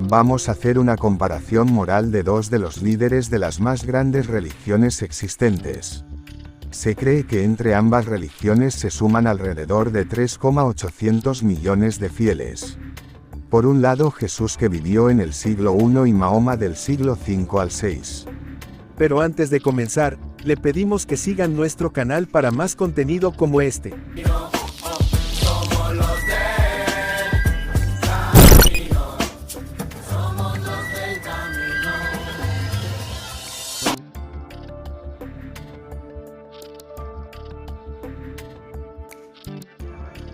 Vamos a hacer una comparación moral de dos de los líderes de las más grandes religiones existentes. Se cree que entre ambas religiones se suman alrededor de 3,800 millones de fieles. Por un lado Jesús, que vivió en el siglo I, y Mahoma del siglo V al VI. Pero antes de comenzar, le pedimos que sigan nuestro canal para más contenido como este.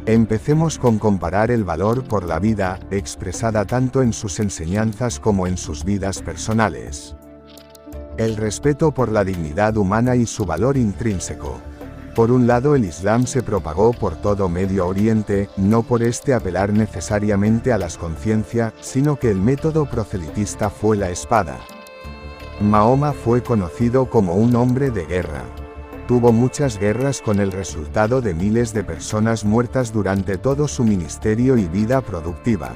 Empecemos con comparar el valor por la vida, expresada tanto en sus enseñanzas como en sus vidas personales. El respeto por la dignidad humana y su valor intrínseco. Por un lado, el Islam se propagó por todo Medio Oriente, no por apelar necesariamente a las conciencias, sino que el método proselitista fue la espada. Mahoma fue conocido como un hombre de guerra. Tuvo muchas guerras con el resultado de miles de personas muertas durante todo su ministerio y vida productiva.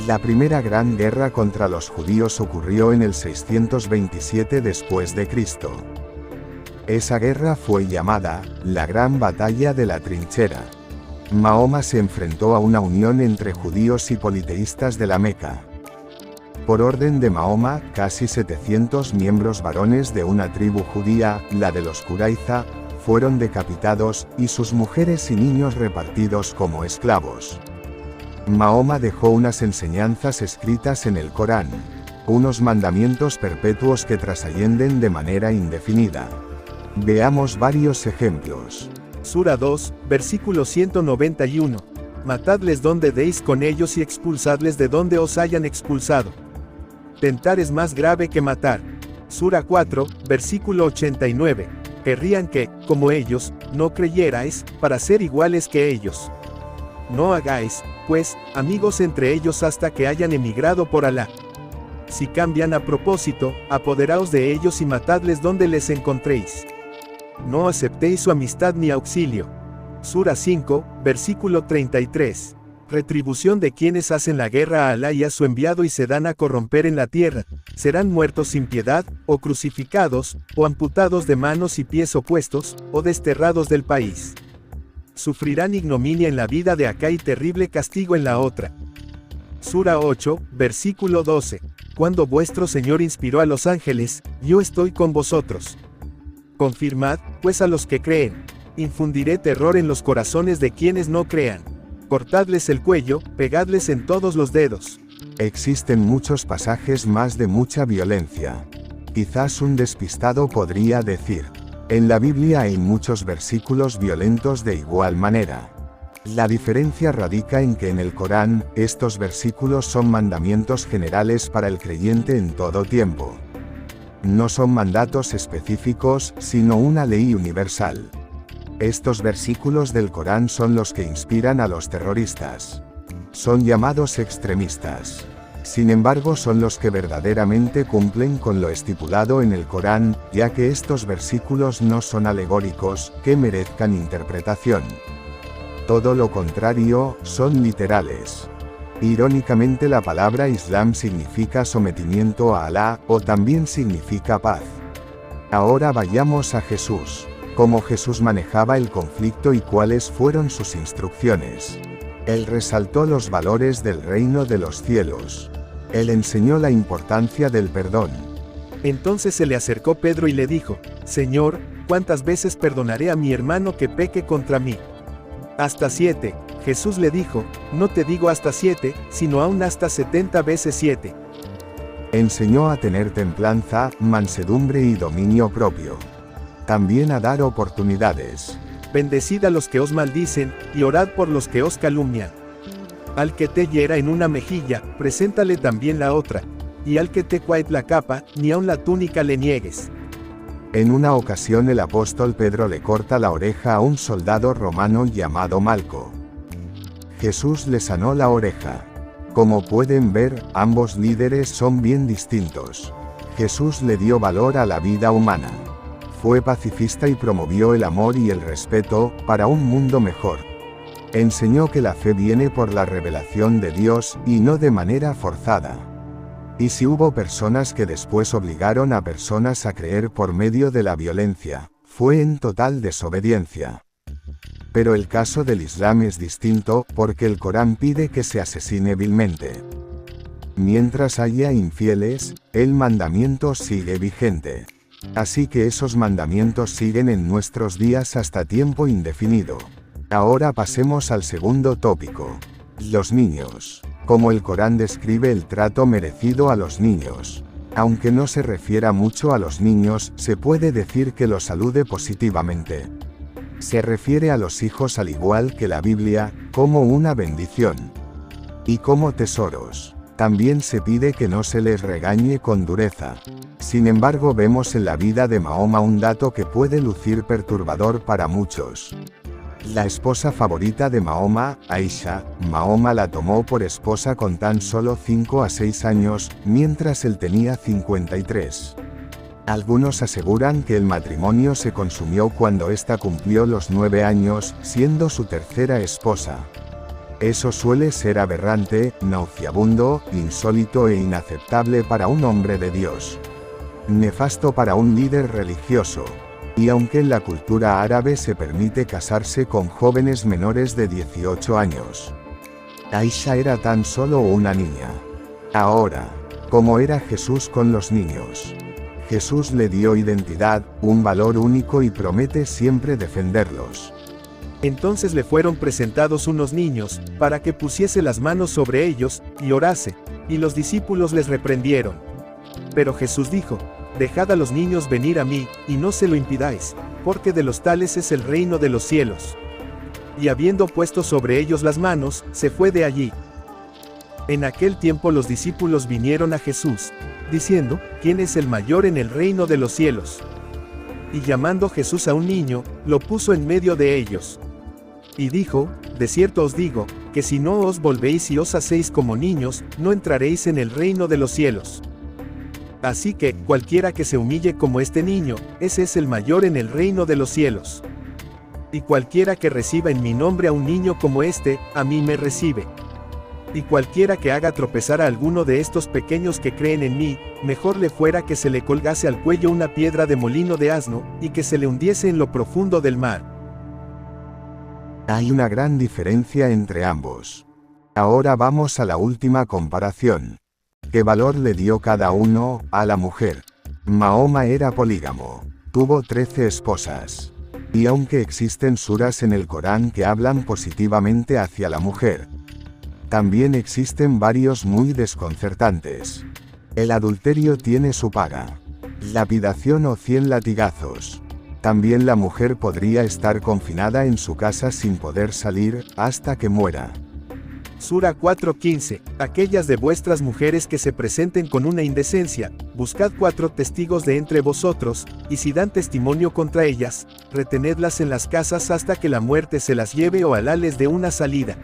La primera gran guerra contra los judíos ocurrió en el 627 después de Cristo. Esa guerra fue llamada la Gran Batalla de la Trinchera. Mahoma se enfrentó a una unión entre judíos y politeístas de la Meca. Por orden de Mahoma, casi 700 miembros varones de una tribu judía, la de los Qurayza, fueron decapitados, y sus mujeres y niños repartidos como esclavos. Mahoma dejó unas enseñanzas escritas en el Corán, unos mandamientos perpetuos que trascienden de manera indefinida. Veamos varios ejemplos. Sura 2, versículo 191. Matadles donde deis con ellos y expulsadles de donde os hayan expulsado. Tentar es más grave que matar. Sura 4, versículo 89. Querrían que, como ellos, no creyerais, para ser iguales que ellos. No hagáis, pues, amigos entre ellos hasta que hayan emigrado por Alá. Si cambian a propósito, apoderaos de ellos y matadles donde les encontréis. No aceptéis su amistad ni auxilio. Sura 5, versículo 33. Retribución de quienes hacen la guerra a Alá y a su enviado y se dan a corromper en la tierra, serán muertos sin piedad, o crucificados, o amputados de manos y pies opuestos, o desterrados del país. Sufrirán ignominia en la vida de acá y terrible castigo en la otra. Sura 8, versículo 12. Cuando vuestro Señor inspiró a los ángeles, yo estoy con vosotros. Confirmad, pues, a los que creen. Infundiré terror en los corazones de quienes no crean. Cortadles el cuello, pegadles en todos los dedos. Existen muchos pasajes más de mucha violencia. Quizás un despistado podría decir: en la Biblia hay muchos versículos violentos de igual manera. La diferencia radica en que en el Corán, estos versículos son mandamientos generales para el creyente en todo tiempo. No son mandatos específicos, sino una ley universal. Estos versículos del Corán son los que inspiran a los terroristas. Son llamados extremistas. Sin embargo, son los que verdaderamente cumplen con lo estipulado en el Corán, ya que estos versículos no son alegóricos, que merezcan interpretación. Todo lo contrario, son literales. Irónicamente, la palabra Islam significa sometimiento a Alá, o también significa paz. Ahora vayamos a Jesús. Cómo Jesús manejaba el conflicto y cuáles fueron sus instrucciones. Él resaltó los valores del reino de los cielos. Él enseñó la importancia del perdón. Entonces se le acercó Pedro y le dijo: Señor, ¿cuántas veces perdonaré a mi hermano que peque contra mí? Hasta 7. Jesús le dijo: no te digo hasta 7, sino aún hasta 70 veces 7. Enseñó a tener templanza, mansedumbre y dominio propio. También a dar oportunidades. Bendecid a los que os maldicen, y orad por los que os calumnian. Al que te hiera en una mejilla, preséntale también la otra. Y al que te cuaite la capa, ni aun la túnica le niegues. En una ocasión el apóstol Pedro le corta la oreja a un soldado romano llamado Malco. Jesús le sanó la oreja. Como pueden ver, ambos líderes son bien distintos. Jesús le dio valor a la vida humana. Fue pacifista y promovió el amor y el respeto, para un mundo mejor. Enseñó que la fe viene por la revelación de Dios, y no de manera forzada. Y si hubo personas que después obligaron a personas a creer por medio de la violencia, fue en total desobediencia. Pero el caso del Islam es distinto, porque el Corán pide que se asesine vilmente. Mientras haya infieles, el mandamiento sigue vigente. Así que esos mandamientos siguen en nuestros días hasta tiempo indefinido. Ahora pasemos al segundo tópico. Los niños. Como el Corán describe el trato merecido a los niños. Aunque no se refiera mucho a los niños, se puede decir que los alude positivamente. Se refiere a los hijos al igual que la Biblia, como una bendición. Y como tesoros. También se pide que no se les regañe con dureza. Sin embargo, vemos en la vida de Mahoma un dato que puede lucir perturbador para muchos. La esposa favorita de Mahoma, Aisha, Mahoma la tomó por esposa con tan solo 5 a 6 años, mientras él tenía 53. Algunos aseguran que el matrimonio se consumió cuando ésta cumplió los 9 años, siendo su tercera esposa. Eso suele ser aberrante, nauseabundo, insólito e inaceptable para un hombre de Dios. Nefasto para un líder religioso. Y aunque en la cultura árabe se permite casarse con jóvenes menores de 18 años. Aisha era tan solo una niña. Ahora, ¿cómo era Jesús con los niños? Jesús le dio identidad, un valor único y promete siempre defenderlos. Entonces le fueron presentados unos niños, para que pusiese las manos sobre ellos, y orase, y los discípulos les reprendieron. Pero Jesús dijo: dejad a los niños venir a mí, y no se lo impidáis, porque de los tales es el reino de los cielos. Y habiendo puesto sobre ellos las manos, se fue de allí. En aquel tiempo los discípulos vinieron a Jesús, diciendo: ¿quién es el mayor en el reino de los cielos? Y llamando Jesús a un niño, lo puso en medio de ellos. Y dijo: de cierto os digo, que si no os volvéis y os hacéis como niños, no entraréis en el reino de los cielos. Así que, cualquiera que se humille como este niño, ese es el mayor en el reino de los cielos. Y cualquiera que reciba en mi nombre a un niño como este, a mí me recibe. Y cualquiera que haga tropezar a alguno de estos pequeños que creen en mí, mejor le fuera que se le colgase al cuello una piedra de molino de asno, y que se le hundiese en lo profundo del mar. Hay una gran diferencia entre ambos. Ahora vamos a la última comparación. ¿Qué valor le dio cada uno a la mujer? Mahoma era polígamo. Tuvo 13 esposas. Y aunque existen suras en el Corán que hablan positivamente hacia la mujer, también existen varios muy desconcertantes. El adulterio tiene su paga. Lapidación o 100 latigazos. También la mujer podría estar confinada en su casa sin poder salir, hasta que muera. Sura 4:15. Aquellas de vuestras mujeres que se presenten con una indecencia, buscad 4 testigos de entre vosotros, y si dan testimonio contra ellas, retenedlas en las casas hasta que la muerte se las lleve o Alá les dé una salida.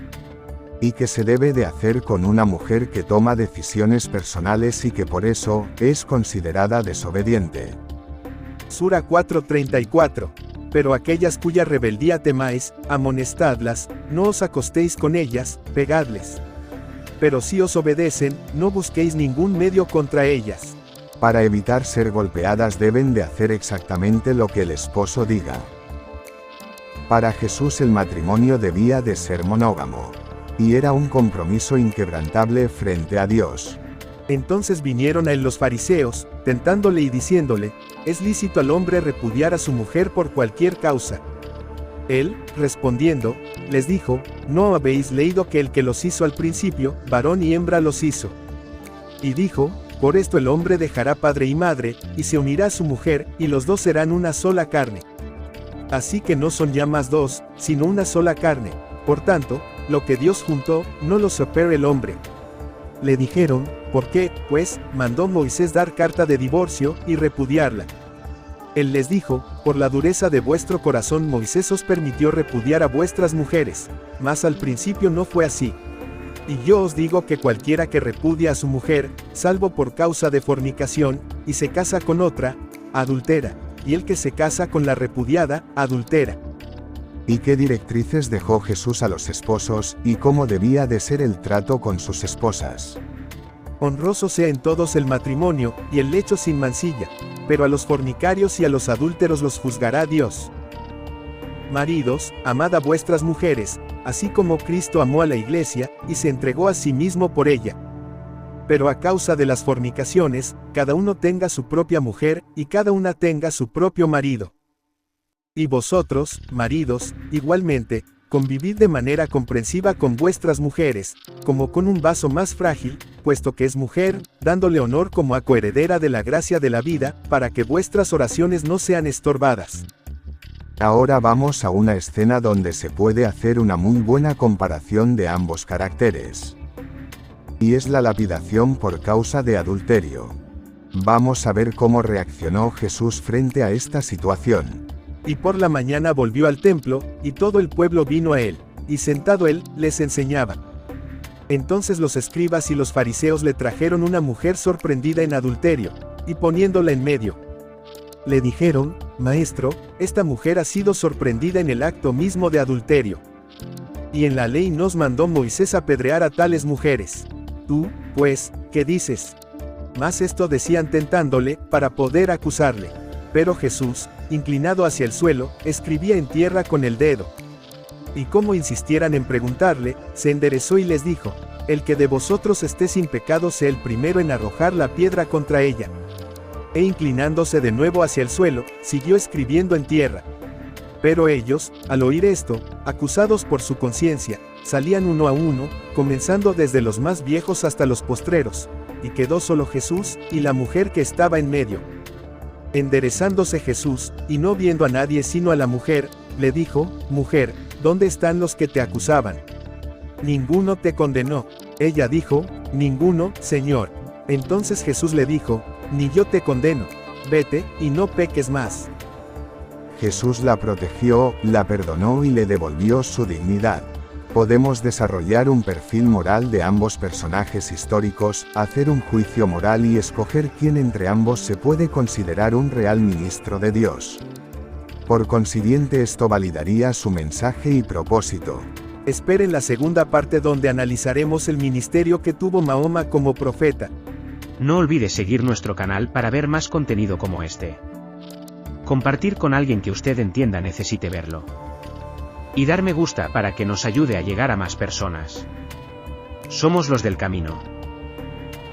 ¿Y qué se debe de hacer con una mujer que toma decisiones personales y que por eso es considerada desobediente? Sura 4:34. Pero aquellas cuya rebeldía temáis, amonestadlas, no os acostéis con ellas, pegadles. Pero si os obedecen, no busquéis ningún medio contra ellas. Para evitar ser golpeadas deben de hacer exactamente lo que el esposo diga. Para Jesús el matrimonio debía de ser monógamo. Y era un compromiso inquebrantable frente a Dios. Entonces vinieron a él los fariseos, tentándole y diciéndole: ¿es lícito al hombre repudiar a su mujer por cualquier causa? Él, respondiendo, les dijo: ¿no habéis leído que el que los hizo al principio, varón y hembra los hizo? Y dijo: por esto el hombre dejará padre y madre, y se unirá a su mujer, y los dos serán una sola carne. Así que no son ya más dos, sino una sola carne. Por tanto, lo que Dios juntó, no lo separe el hombre. Le dijeron: ¿por qué, pues, mandó Moisés dar carta de divorcio, y repudiarla? Él les dijo: por la dureza de vuestro corazón Moisés os permitió repudiar a vuestras mujeres, mas al principio no fue así. Y yo os digo que cualquiera que repudia a su mujer, salvo por causa de fornicación, y se casa con otra, adultera, y el que se casa con la repudiada, adultera. ¿Y qué directrices dejó Jesús a los esposos, y cómo debía de ser el trato con sus esposas? Honroso sea en todos el matrimonio, y el lecho sin mancilla, pero a los fornicarios y a los adúlteros los juzgará Dios. Maridos, amad a vuestras mujeres, así como Cristo amó a la iglesia, y se entregó a sí mismo por ella. Pero a causa de las fornicaciones, cada uno tenga su propia mujer, y cada una tenga su propio marido. Y vosotros, maridos, igualmente, convivid de manera comprensiva con vuestras mujeres, como con un vaso más frágil, puesto que es mujer, dándole honor como a coheredera de la gracia de la vida, para que vuestras oraciones no sean estorbadas. Ahora vamos a una escena donde se puede hacer una muy buena comparación de ambos caracteres. Y es la lapidación por causa de adulterio. Vamos a ver cómo reaccionó Jesús frente a esta situación. Y por la mañana volvió al templo, y todo el pueblo vino a él, y sentado él, les enseñaba. Entonces los escribas y los fariseos le trajeron una mujer sorprendida en adulterio, y poniéndola en medio, le dijeron: Maestro, esta mujer ha sido sorprendida en el acto mismo de adulterio. Y en la ley nos mandó Moisés apedrear a tales mujeres. Tú, pues, ¿qué dices? Mas esto decían tentándole, para poder acusarle. Pero Jesús, inclinado hacia el suelo, escribía en tierra con el dedo. Y como insistieran en preguntarle, se enderezó y les dijo: El que de vosotros esté sin pecado sea el primero en arrojar la piedra contra ella. E inclinándose de nuevo hacia el suelo, siguió escribiendo en tierra. Pero ellos, al oír esto, acusados por su conciencia, salían uno a uno, comenzando desde los más viejos hasta los postreros, y quedó solo Jesús, y la mujer que estaba en medio. Enderezándose Jesús, y no viendo a nadie sino a la mujer, le dijo: Mujer, ¿dónde están los que te acusaban? Ninguno te condenó. Ella dijo: Ninguno, Señor. Entonces Jesús le dijo: Ni yo te condeno. Vete, y no peques más. Jesús la protegió, la perdonó y le devolvió su dignidad. Podemos desarrollar un perfil moral de ambos personajes históricos, hacer un juicio moral y escoger quién entre ambos se puede considerar un real ministro de Dios. Por consiguiente, esto validaría su mensaje y propósito. Esperen la segunda parte donde analizaremos el ministerio que tuvo Mahoma como profeta. No olvides seguir nuestro canal para ver más contenido como este. Compartir con alguien que usted entienda necesite verlo. Y dar me gusta para que nos ayude a llegar a más personas. Somos los del camino.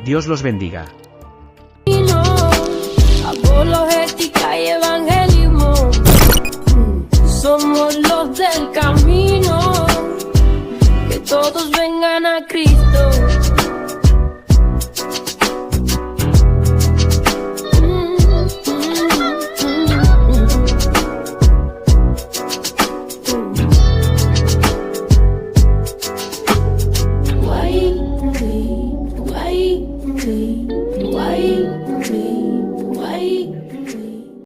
Dios los bendiga. Apologética y evangelismo. Somos los del camino. Que todos vengan a Cristo.